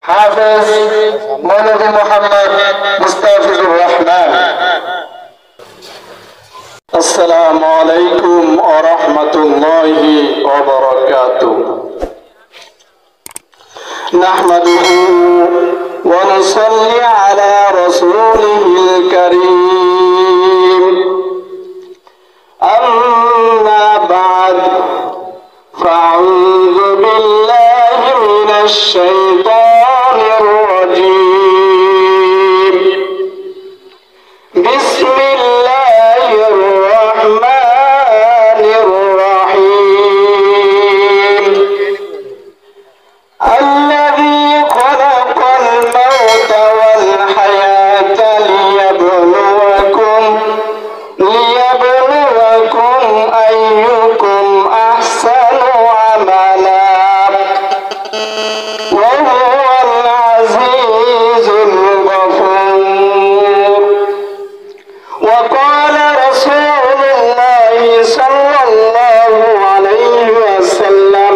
হাফেজ মৌলভী মোহাম্মদ মুস্তাফিজুর রহমান। আসসালামু আলাইকুম ওয়া রাহমাতুল্লাহি ওয়া বারাকাতুহু। নাহমাদুহু ওয়া নুসাল্লি আলা রাসূলিহিল কারীম। আম্মা বা'দ ফাআউযু বিল্লাহি মিনাশ শাইতানির রাজীম। বিসমিল্লাহির রাহমানির রাহিম। الذي خلق الموت والحياة ليبلوكم أيكم أحسن عملا وهو العزيز الغفور. وقال رسول الله صلى الله عليه وسلم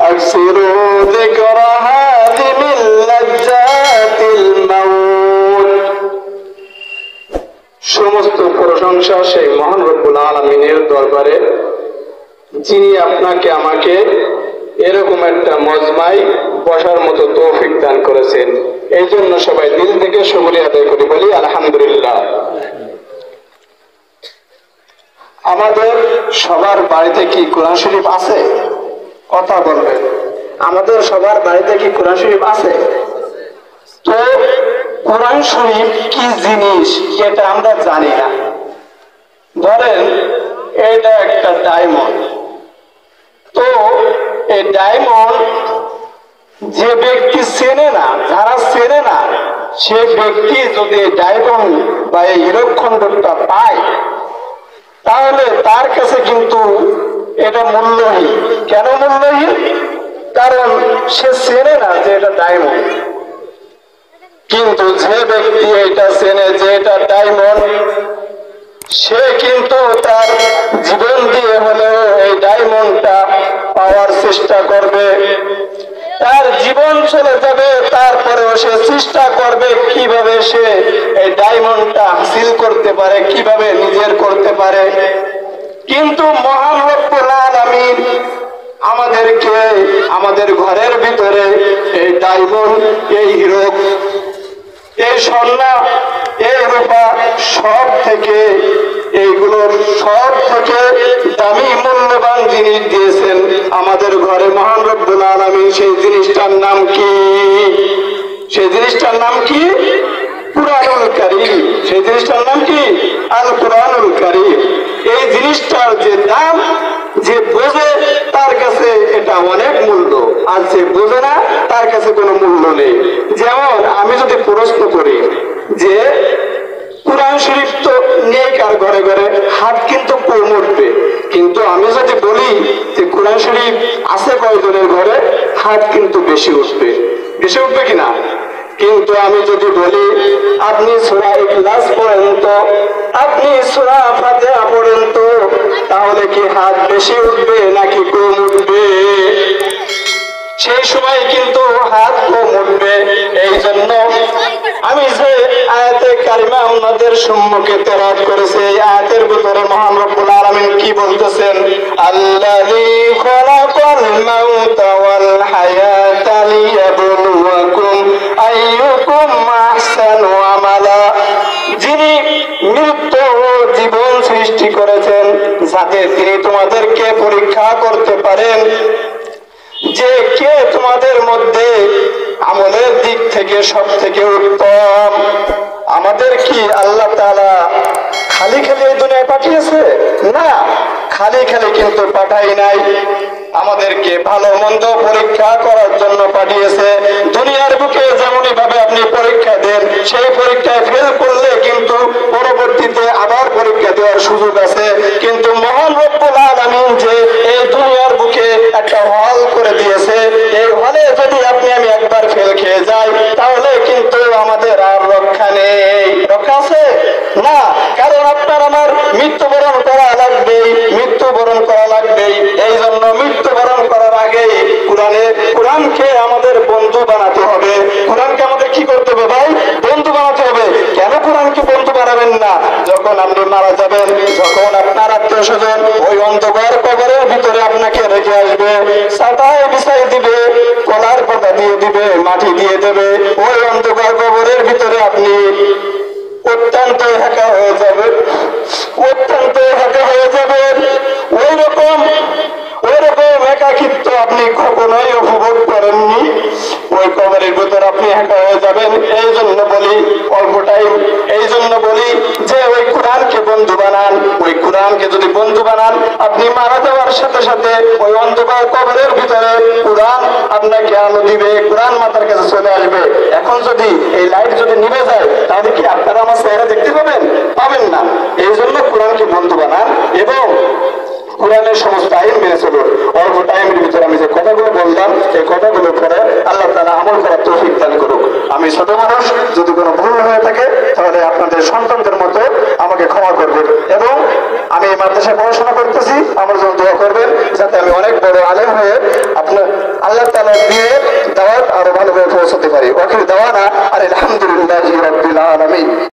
أكثروا ذكر هادم اللذات الموت. সমস্ত প্রশংসা সেই মহান রব্বুল আলামিনের দরবারে, যিনি আপনাকে আমাকে এরকম একটা মজমায় বসার মতো তৌফিক দান করেছেন। এই জন্য সবাই দিল থেকে শুকরিয়া আদায় করি, বলি আলহামদুলিল্লাহ। আমাদের সবার বাড়িতে কি কোরআন শরীফ আছে? কথা বলবেন। আমাদের সবার বাড়িতে কি কোরআন শরীফ আছে? তো কোরআন শরীফ কি জিনিস এটা আমরা জানি না। ধরেন এটা একটা ডায়মন্ড। তো এই ডায়মন্ড যে ব্যক্তি চেনে না, যারা চেনে না, সে ব্যক্তি যদি ডায়মন্ড বা এই হীরকখণ্ডটা পায়, তাহলে তার কাছে কিন্তু এটা মূল্যহীন। কেন মূল্যহীন? কারণ সে চেনে না যে এটা ডায়মন্ড। কিন্তু যে ব্যক্তি এটা চেনে যে এটা ডায়মন্ড, সে কিন্তু তার জীবন দিয়ে হলেও এই ডায়মন্ডটা পাওয়ার চেষ্টা করবে। তার জীবন চলে যাবে, তারপরেও সে চেষ্টা করবে কিভাবে সে এই ডায়মন্ডটা হাসিল করতে পারে, কিভাবে নিজের করতে পারে। কিন্তু মহান রব্বুল আলামিন আমাদেরকে আমাদের ঘরের ভিতরে এই ডায়মন্ড, এই হীরক, এই স্বর্ণ, এই রূপা সব থেকে, এইগুলোর সব থেকে দামি মূল্যবান জিনিস দিয়েছেন আমাদের ঘরে মহান রব্বুল আলামিন। সেই জিনিসটার নাম কি? সেই জিনিসটার নাম কি? কুরআনুল কারীম। সেই জিনিসটার নাম কি? আল কুরআনুল কারীম। এই জিনিসটার যে দাম, যে বোঝে তার কাছে এটা অনেক মূল্য, আর যে বোঝে না তার কাছে কোনো মূল্য নেই। যেমন আমি যদি প্রশ্ন করি যে কুরআন শরীফ তো নেই কার ঘরে ঘরে, হাত কিন্তু কম উঠবে। কিন্তু আমি যদি বলি যে কুরআন শরীফ আছে কয়জনের ঘরে, হাত কিন্তু বেশি উঠবে। বেশি উঠবে কিনা? কিন্তু আমি যদি বলি আপনি সূরা ইখলাস পড়েন তো, আপনি সূরা ফাতিহা পড়েন তো, তাহলে কি হাত বেশি উঠবে নাকি কম উঠবে? সেই সময় কিন্তু হাত কম উঠবে। এই জন্য আমি যে আয়াতে কারিমা আমাদের সম্মুখে তেলাওয়াত করেছি, এই আয়াতের ভিতরে মহান রব্বুল আলামিন কি বলতেছেন? আল্লাযী খালাকাল মাউতা ওয়াল হায়াতা লিয়াবলুয়াকুম আইয়ুকুম আহসানু আমালা। যিনি মৃত্যু ও জীবন সৃষ্টি করেছেন, যাতে তিনি তোমাদেরকে পরীক্ষা করতে পারেন যে কে তোমাদের মধ্যে আমলের দিক থেকে সব থেকে উত্তম। আমাদের কি আল্লাহ তাআলা খালি খালি এই দুনিয়ায় পাঠিয়েছে? না, খালি খালি কিন্তু পাঠাই নাই। আমাদেরকে ভালো মন্দ পরীক্ষা করার জন্য পাঠিয়েছে। দুনিয়ার বুকে যেমনই ভাবে আপনি পরীক্ষা দেন, সেই পরীক্ষায় ফেল করলে কিন্তু পরবর্তীতে আবার পরীক্ষা দেওয়ার সুযোগ আছে। কিন্তু মহান রব্বুল আলামিন যে এই দুনিয়ার বুকে একটা হল করে দিয়েছে, এই হলে যদি আপনি আমি একবার ফেল খেয়ে যাই, তাহলে কিন্তু আমাদের আর রক্ষা নেই। রক্ষা আছে না, কারণ আপনার আমার মৃত্যুবরণ করা লাগবেই, মৃত্যুবরণ করা লাগবেই। এই জন্য মৃত্যুবরণ করার আগেই কোরআনকে আমাদের বন্ধু বানাতে হবে। কোরআনকে আমাদের কি করতে হবে ভাই? বন্ধু বানাতে হবে। কেন কোরআনকে বন্ধু বানাবেন না? যখন আপনি মারা যাবেন, যখন আপনার আত্মীয় স্বজন ওই অন্ধকার কবরের ভিতরে আপনাকে রেখে আসবে, ছাতায় বিছাই দিবে, কলার পাতা দিয়ে দিবে, মাটি দিয়ে দেবে, ওই অন্ধকার কবরের ভিতরে আপনি অত্যন্ত একা হয়ে যাবেন, অত্যন্ত একা হয়ে যাবেন। ওই রকম একাকিত্ব আপনি কখনোই উপভোগ করেননি। ওই কবরের ভিতরে আপনি একা হয়ে যাবেন। এই জন্য বলি অল্প টাইম, এই জন্য বলি যে ওই কোরআনকে বন্ধু বানান। ওই কোরআনকে যদি বন্ধু বানান, আপনি মারা যাওয়ার সাথে সাথে ওই অন্ধকার কবরের ভিতরে কোরআন আপনাকে আলো দিবে, কোরআন মাথার কাছে চলে আসবে। এখন যদি এই লাইট যদি নিভে যায়, তাহলে কি আপনারা আমার চেহারা দেখতে পাবেন? পাবেন না। এই জন্য কোরআনকে বন্ধু বানান এবং কোরআনের সমস্ত আইন মেনে চলুন। অল্প টাইমের ভিতরে আমি যে কথাগুলো বললাম, এই কথাগুলো পরে আল্লাহ তাআলা আমল করার তৌফিক দান করুক। আমি ছোট মানুষ, যদি কোনো ভুল হয়ে থাকে তাহলে আপনাদের সন্তানদের মতো আমাকে ক্ষমা করবেন এবং আমি এই মাদ্রাসায় পড়াশোনা করতেছি, আমার জন্য দোয়া করবেন যাতে আমি অনেক বড় আলেম হয়ে আপনার আল্লাহ তাআলার দিয়ে দাওয়াত আরো ভালোভাবে পৌঁছাতে পারি। ওয়াকিল দাওয়াত।